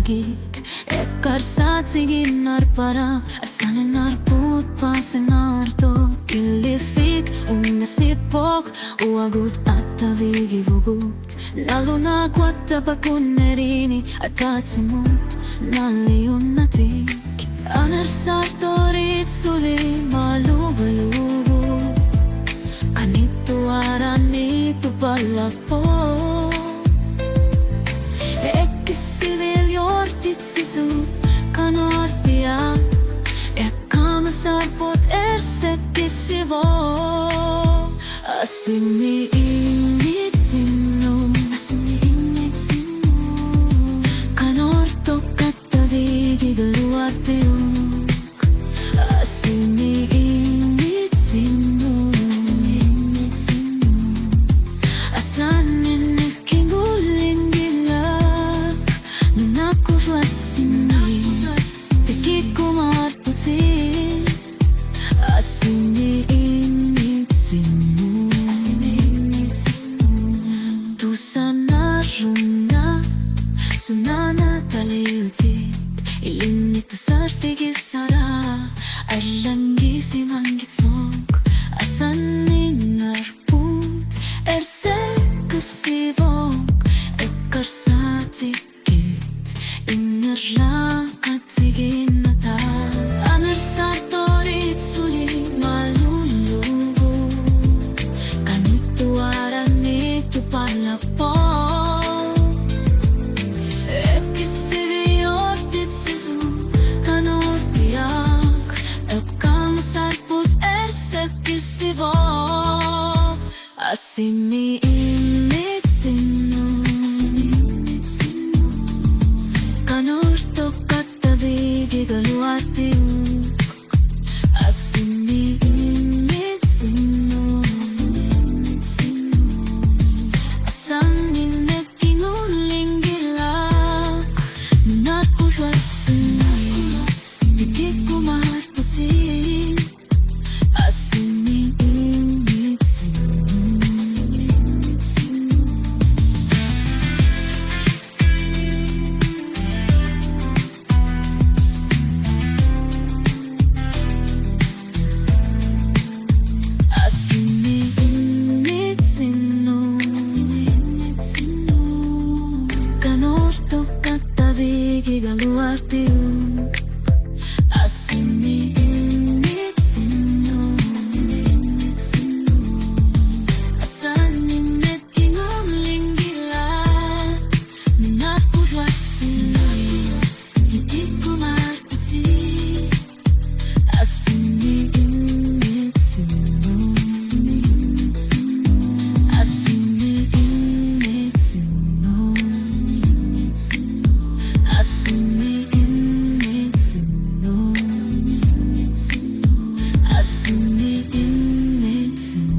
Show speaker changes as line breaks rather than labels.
tagit Ekkar szácigin arpara Asanin arput pasin arto Kilifik unga sipok Uagut atta vigi vugut Naluna quatta pakunnerini Atatsimut nalli unnatik Anar sartorit suli malubalubu Kanito aranito palapo Ekkisivil jortit sisu kanorpia Ekkama sarpot ersekkisivo Asimi immitsinnut Asimi immitsinnut Kanortokatta vigigaluarpiuk Asimi immitsinnut Asimi immitsinnut Asanin ikkingulin gilak Nunakurasini Tikikumar-putit Asimi immitsinnut Asimi immitsinnut Tusanarunga Sunana taliutit Ilinnitu sarfigisara Arlangisi mangitsok Asanin arput Ersekasivok Ekkarsatikit Innerrakatigin-nata Anersartorit suli malulugu Kanito aranito palapo Ekkisivi jortit sisu kanorpiak Ekkama sarput ersekkisivok Asimi immitsinnut Kanortokatta vigigaluarpiuk Asimi immitsinnut Asanin ekkingulin gilak Nunakurasini Tikikumar-putit Asimi immitsinnut Asimi immitsinnut Kanortokatta vigigaluarpiuk Asimi immitsinnut Asanin ekkingulin gilak Nunakurasini Tikikumar-putit Asimi immitsinnut Asimi immitsinnut Asimi immitsinnut Asimi immitsinnut